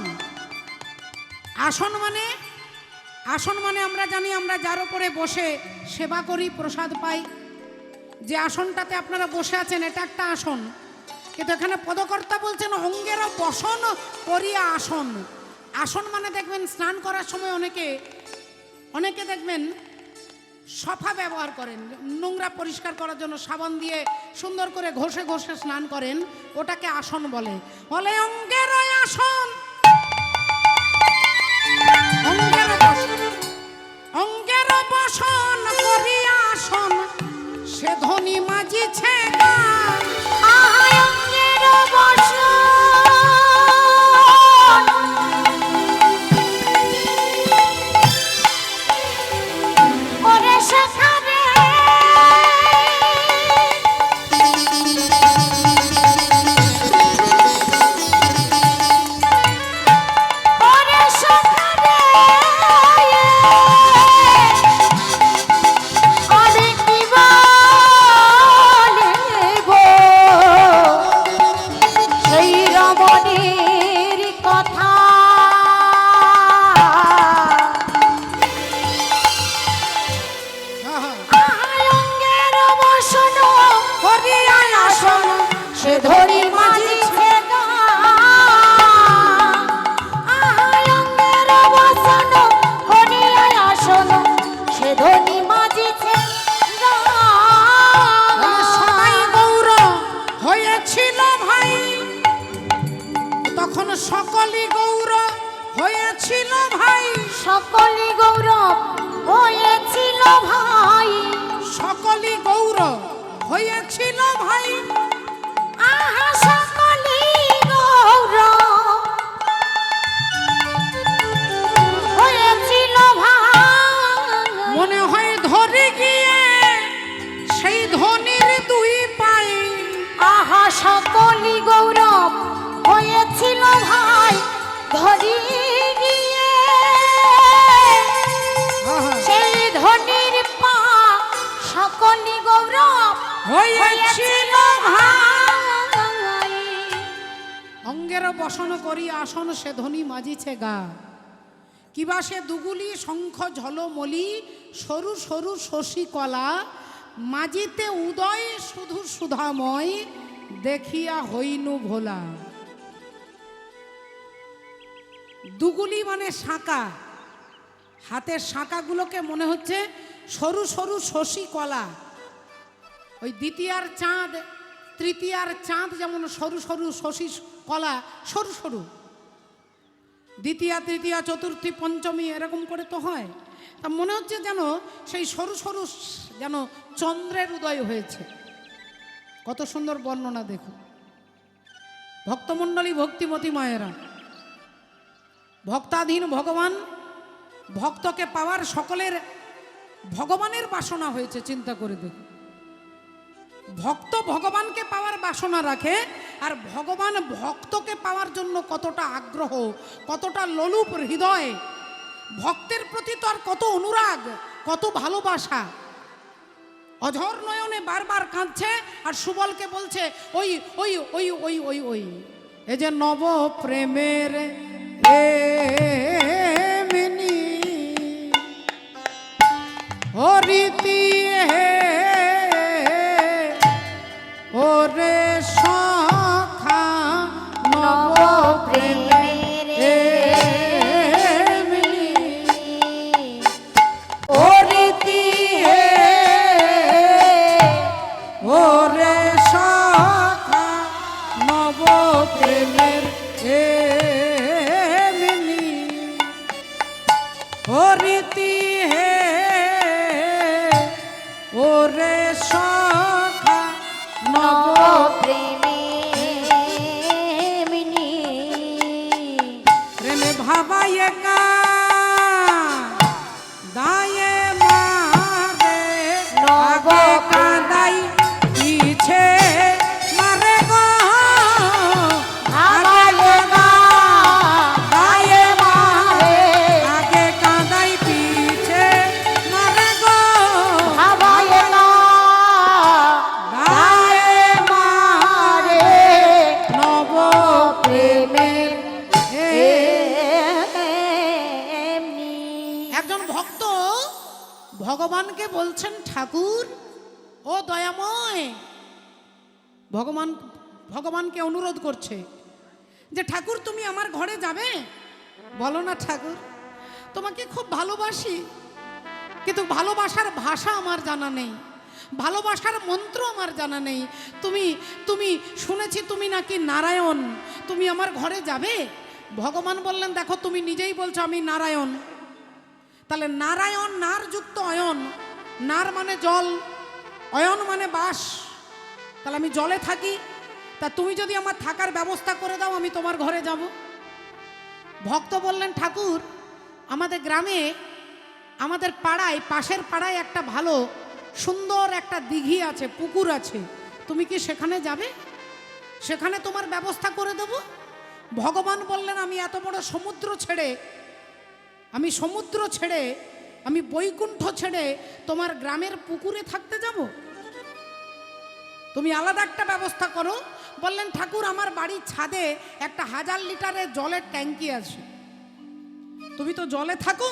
আসন মানে, আসন মানে আমরা জানি আমরা যার উপরে বসে সেবা করি, প্রসাদ পাই। যে আসনটাতে আপনারা বসে আছেন এটা একটা আসন, কিন্তু এখানে পদকর্তা বলছেন অঙ্গের বসন করিয়া আসন। আসন মানে দেখবেন স্নান করার সময় অনেকে দেখবেন সফা ব্যবহার করেন, নোংরা পরিষ্কার করার জন্য সাবান দিয়ে সুন্দর করে ঘষে ঘষে স্নান করেন, ওটাকে আসন বলে। বলে অঙ্গের আসন, অঙ্গের বসন, অঙ্গের বসন করিয়া আসন, সে ধনী মাঝিছে গান। অঙ্গের বসন করে সেখানে করে সেখানে ধরি গিয়ে সেই ধনির পা সকলি গৌরব হয়েছিল ভাই। অঙ্গের বসন করি আসন সে ধ্বনি মাজিছে গা, কিবা সে দুগুলি শঙ্খ ঝলমলি সরু সরু শশী কলা, মাজিতে উদয় শুধু সুধাময় দেখিয়া হইনু ভোলা। দুগুলি মানে শাঁকা, হাতের শাঁকাগুলোকে মনে হচ্ছে সরু সরু শশী কলা। ওই দ্বিতীয়ার চাঁদ তৃতীয়ার চাঁদ যেমন সরু সরু শশী কলা, সরু সরু, দ্বিতীয়া তৃতীয়া চতুর্থী পঞ্চমী এরকম করে তো হয়। তা মনে হচ্ছে যেন সেই সরু সরু যেন চন্দ্রের উদয় হয়েছে। কত সুন্দর বর্ণনা দেখুন। ভক্তমণ্ডলী ভক্তিমতী মায়েরা, ভক্তাধীন ভগবান, ভক্তকে পাওয়ার সকলের ভগবানের বাসনা হয়েছে। চিন্তা করে দেখুন, ভক্ত ভগবানকে পাওয়ার বাসনা রাখে, আর ভগবান ভক্তকে পাওয়ার জন্য কতটা আগ্রহ, কতটা লোলুপ হৃদয়, ভক্তের প্রতি তার কত অনুরাগ, কত ভালোবাসা। অঝর নয়নে বারবার কাঁদছে আর সুবলকে বলছে ওই ওই ওই ওই ওই ওই এই যে নব প্রেমের এমনি হরিতি হে ওরে সখা নব প্রেমের এমনি হরিতি হে ওরে সখা নব প্রেমের এমনি হরিতি হে ওরে সখা নব প্রেমিনী প্রেমে ভাবাই একা দায়ে মারে নব কাঁদাই পিছে মারে গো ভাবায় না দায়ে মারে আগে কাঁদাই পিছে মারে গো ভাবায় না দায়ে মারে নব প্রেমের এমনি। একজন ভক্ত ভগবানকে বলছেন, ঠাকুর ও দয়াময়, ভগবানকে অনুরোধ করছে যে ঠাকুর তুমি আমার ঘরে যাবে। বলো না ঠাকুর, তোমাকে খুব ভালোবাসি, কিন্তু ভালোবাসার ভাষা আমার জানা নেই, ভালোবাসার মন্ত্র আমার জানা নেই। তুমি তুমি শুনেছি তুমি নাকি নারায়ণ, তুমি আমার ঘরে যাবে। ভগবান বললেন, দেখো তুমি নিজেই বলছো আমি নারায়ণ, তাহলে নারায়ণ নার যুক্ত অয়ন, নার মানে জল, অয়ন মানে বাস, তাহলে আমি জলে থাকি। তা তুমি যদি আমার থাকার ব্যবস্থা করে দাও আমি তোমার ঘরে যাব। ভক্ত বললেন, ঠাকুর আমাদের গ্রামে, আমাদের পাড়ায়, পাশের পাড়ায় একটা ভালো সুন্দর একটা দিঘি আছে, পুকুর আছে, তুমি কি সেখানে যাবে? সেখানে তোমার ব্যবস্থা করে দেব। ভগবান বললেন, আমি এত বড় সমুদ্র ছেড়ে, আমি বৈকুণ্ঠ ছেড়ে তোমার গ্রামের পুকুরে থাকতে যাব? তুমি আলাদা একটা ব্যবস্থা করো। বললেন, ঠাকুর আমার বাড়ির ছাদে একটা 1000 লিটারের জলের ট্যাঙ্কি আছে, তুমি তো জলে থাকো,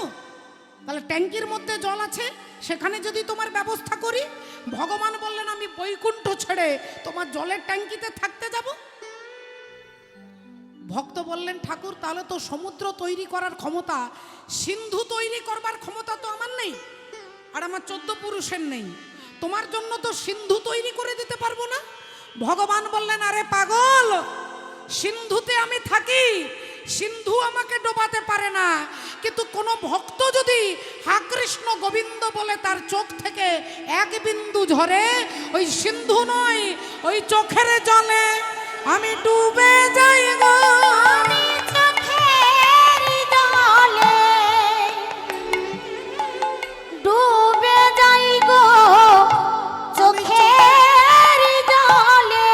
তাহলে ট্যাঙ্কির মধ্যে জল আছে, সেখানে যদি তোমার ব্যবস্থা করি। ভগবান বললেন, আমি বৈকুণ্ঠ ছেড়ে তোমার জলের ট্যাঙ্কিতে থাকতে যাব। ভক্ত বললেন, ঠাকুর তাহলে তো সমুদ্র তৈরি করার ক্ষমতা, সিন্ধু তৈরি করবার ক্ষমতা তো আমার নেই, আর আমার 14 পুরুষের নেই, তোমার জন্য তো সিন্ধু তৈরি করে দিতে পারবো না। ভগবান বললেন, আরে পাগল, সিন্ধুতে আমি থাকি, সিন্ধু আমাকে ডোবাতে পারে না, কিন্তু কোনো ভক্ত যদি হা কৃষ্ণ গোবিন্দ বলে তার চোখ থেকে এক বিন্দু ঝরে, ওই সিন্ধু নয়, ওই চোখের জলে আমি ডুবে যাই গো। আমি চোখের জলে ডুবে যাই গো, চোখের জলে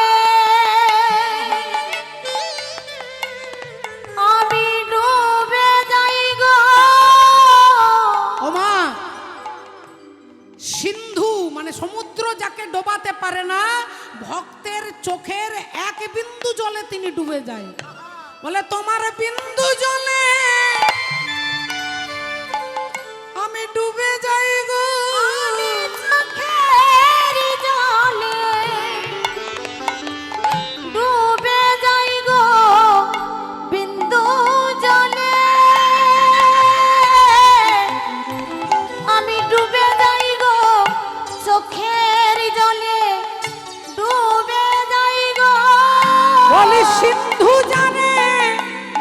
আমি সমুদ্র যাকে ডোবাতে পারে না, ভক্তের চোখের এক বিন্দু জলে তিনি ডুবে যায়। বলে তোমার বিন্দু জলে আমি ডুবে যাই গো, আমি চোখের জলে ডুবে যাই গো, বিন্দু জলে আমি ডুবে যাই গো, চোখের জলে ডুবে যাই গো। বলে সিন্ধু জানে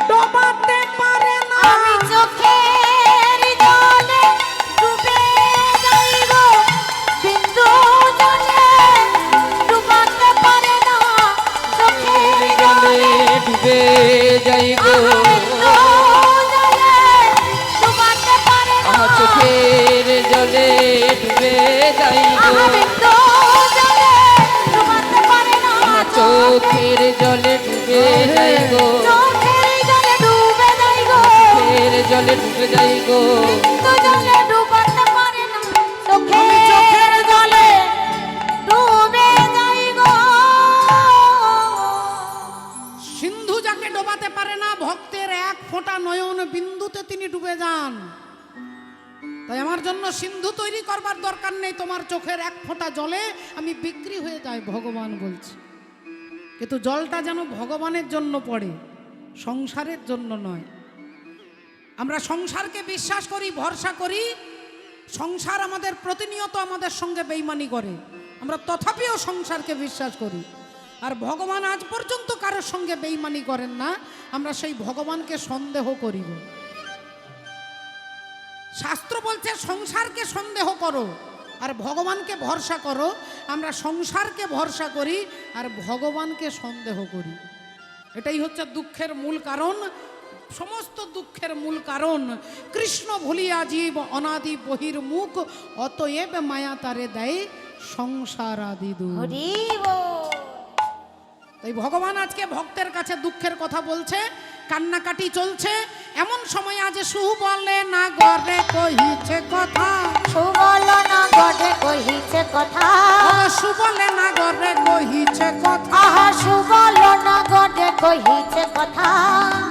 ডোবাতে পারে না, আমি চোখের জলে ডুবে যাই গো, বিন্দু জলে ডুবাতে পারে না, চোখের জলে ডুবে যাই গো, বিন্দু জলে ডুবাতে পারে না, আমার চোখের জলে ডুবে যাই গো, বিন্দু জলে ডুবাতে পারে না, আমার চোখের জলে ডুবে যাই গো, চোখের জলে ডুবে যাই গো, চোখের জলে ডুবে যাই গো, বিন্দু জলে ডুবাতে পারে না, চোখের জলে ডুবে যাই গো। সিন্ধু যাকে ডোবাতে পারে না, ভক্তের এক ফোঁটা নয়ন বিন্দুতে তিনি ডুবে যান। তাই আমার জন্য সিন্ধু তৈরি করবার দরকার নেই, তোমার চোখের এক ফোঁটা জলে আমি বিক্রি হয়ে যাই, ভগবান বলছে। কিন্তু জলটা যেন ভগবানের জন্য পড়ে, সংসারের জন্য নয়। আমরা সংসারকে বিশ্বাস করি, ভরসা করি, সংসার আমাদের প্রতিনিয়ত আমাদের সঙ্গে বেইমানি করে, আমরা তথাপিও সংসারকে বিশ্বাস করি। আর ভগবান আজ পর্যন্ত কারোর সঙ্গে বেইমানি করেন না, আমরা সেই ভগবানকে সন্দেহ করিব। শাস্ত্র বলছে সংসারকে সন্দেহ করো আর ভগবানকে ভরসা করো। আমরা সংসারকে ভরসা করি আর ভগবানকে সন্দেহ করি। এটাই হচ্ছে দুঃখের মূল কারণ, সমস্ত দুঃখের মূল কারণ। কৃষ্ণ ভুলিয়া জীব অনাদি বহির্মুখ, অতএব মায়া তারে দেয় সংসার আদি দুঃখ। হরি বল। তাই ভগবান আজকে ভক্তের কাছে দুঃখের কথা বলছে, কান্নাকাটি চলছে। এমন সময় আজ সুবলে না গরে কহিছে কথা, সুবল না গড়ে কহিছে কথা, সুবলে না গরে কহিছে কথা। আহা সুবল না গড়ে কহিছে কথা,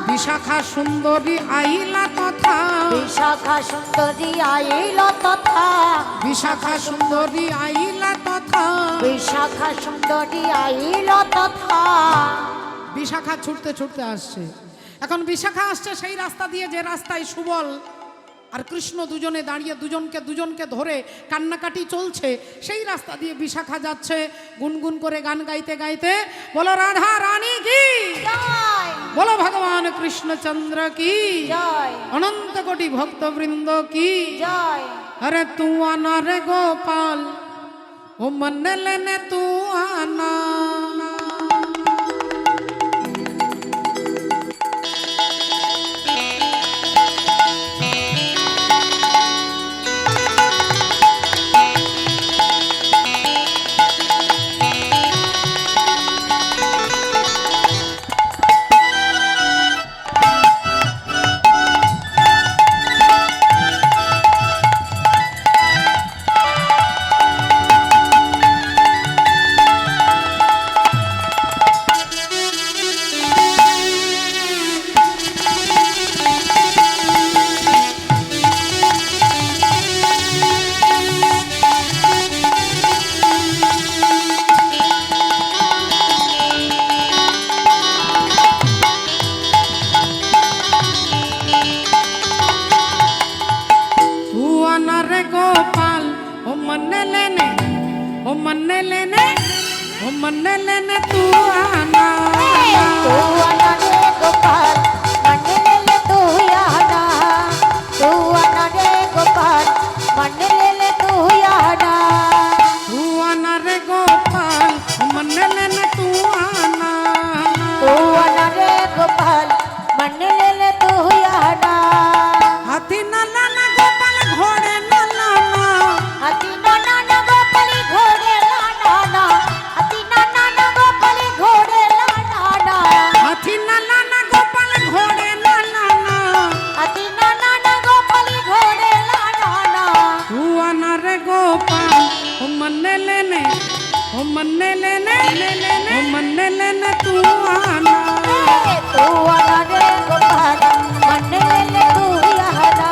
বিশাখা সুন্দরী আইলা তথা, বিশাখা সুন্দরী আইল তথা, বিশাখা সুন্দরী আইলা তথা। বিশাখা সুন্দরী আইল তথা। বিশাখা ছুটতে ছুটতে আসছে। এখন বিশাখা আসছে সেই রাস্তা দিয়ে যে রাস্তায় সুবল আর কৃষ্ণ দুজনে দাঁড়িয়ে দুজনকে ধরে কান্নাকাটি চলছে, সেই রাস্তা দিয়ে বিশাখা যাচ্ছে গুনগুন করে গান গাইতে গাইতে। বলো রাধা রানী কি জয় বলো, ভগবান কৃষ্ণচন্দ্র কি জয় অনন্ত কোটি ভক্তবৃন্দ কি জয়। अरे तू आना रे गोपाल, ओ मन लेने तू आना। मन लेने तू आना, तू आना रे गोपाल, मन ले तू आना, तू आना रे गोपाल, मन ले तू आना, तू आना रे गोपाल, मन लेने तू आना, तू आना रे गोपाल, मन ले तू आना। हाथी ना लाना गोपाल घोड़े ना लाना, हाथी ना ना गोपाल घोड़े लाना ना, हाथी ना ना गोपाल घोड़े लाना ना, हाथी ना लाना गोपाल घोड़े ना लाना, हाथी ना ना गोपाल घोड़े लाना ना। तू आना रे गोपाल, ओ मन्ने लेने ओ मन्ने लेने तू आना तू आना रे गोपाल मन ले ले तू आना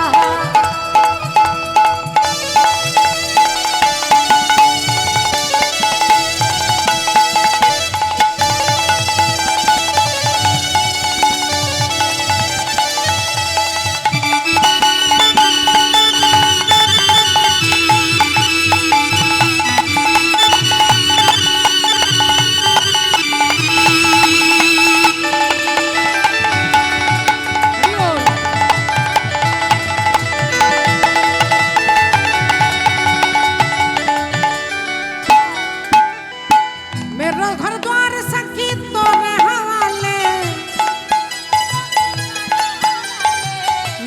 मेरा घर द्वार सखी तोरे हवाले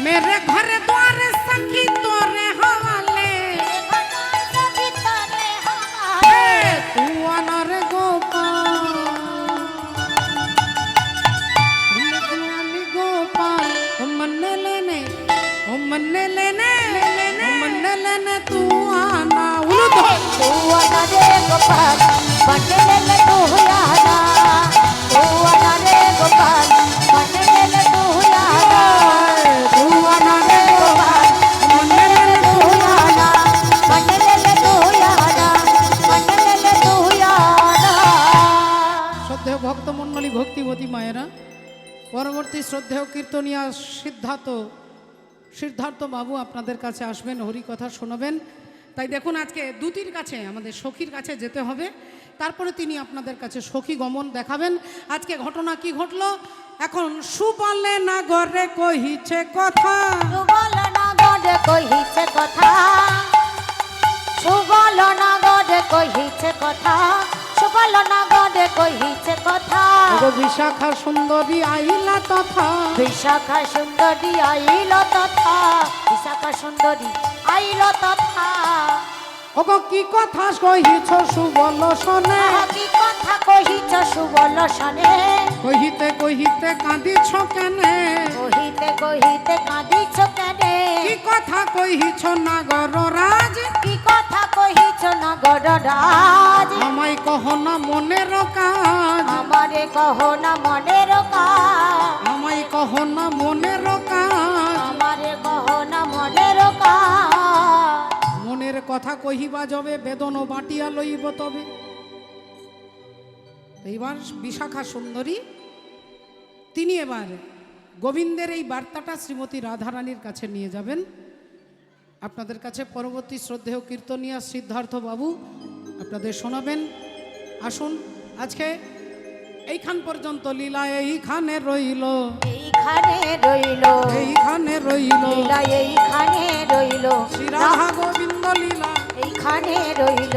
मेरे घर द्वार सखी तोरे हवाले तू आना रे गोपाल गोपाल ओ मन्ने लेने ओ मन्ने लेने ओ मन्ने लेने तू आना उलू तो तू आना रे गोपाल मन ले ले तू आना तू आना रे गोपाल मन ले ले तू आना तू आना रे गोपाल मन ले ले तू आना मन ले ले तू आना मन ले ले तू आना শ্রদ্ধেয় ভক্তমণ্ডলী ভক্তিবতী মায়েরা পরবর্তী শ্রদ্ধেয় কীর্তনিয়া সিদ্ধার্থ বাবু আপনাদের কাছে আসবেন হরি কথা শোনাবেন তাই দেখুন আজকে দুতির কাছে আমাদের সখীর কাছে যেতে হবে তারপরে তিনি আপনাদের কাছে সখী গমন দেখাবেন আজকে ঘটনা কি ঘটলো এখন সুবলে না গরে কহিছে কথা সুবল না গড়ে কহিছে কথা সুবল না গড়ে কহিছে কথা সুবল না গড়ে কহিছে কথা ওগো বিশাখা সুন্দরী আইলা তথা বিশাখা সুন্দরী আইল তথা বিশাখা সুন্দরী আইল তথা ওগো কি কথা কহিছ সুবল শোনে কি কথা কহিছ সুবল শনে কহিতে কহিতে কাঁদিছ কেনে কহিতে কহিতে কাঁদিছ কেনে কি কথা কহিছ নাগর রাজ কি কথা কহিছ নগর রাজ আমায় কহ না মনের কাজ আমারে কহ না মনের কাজ আমায় কহ না মনের কাজ আমারে কহ না মনের কাজ মনের কথা কহিবা যবে বেদন বাটিয়া লইব তবে এইবার বিশাখা সুন্দরী তিনি এবার গোবিন্দের এই বার্তাটা শ্রীমতী রাধারানীর কাছে নিয়ে যাবেন আপনাদের কাছে পরবর্তী শ্রদ্ধেয় কীর্তনিয়া সিদ্ধার্থ বাবু আপনাদের শোনাবেন আসুন আজকে এইখান পর্যন্ত লীলা এইখানে রইল এইখানে রইল এইখানে রইল লীলা এইখানে রইল শ্রী রাধা গোবিন্দ লীলা এইখানে রইল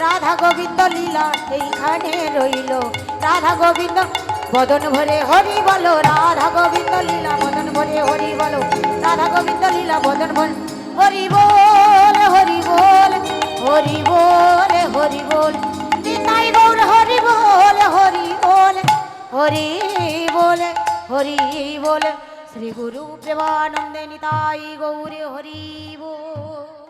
রাধা গোবিন্দ লীলা এইখানে রইল রাধা গোবিন্দ বদন ভরে হরি বলো রাধা গোবিন্দ লীলা বদন ভরে হরি বলো রাধা গোবিন্দ লীলা বদন ভরে হরি বল হরি বল হরি বল হরি বল নিতাই গৌর হরি বল হরি বল হরি বল হরি বল শ্রী গুরু প্রেমানন্দে নিতাই গৌর হরি বল।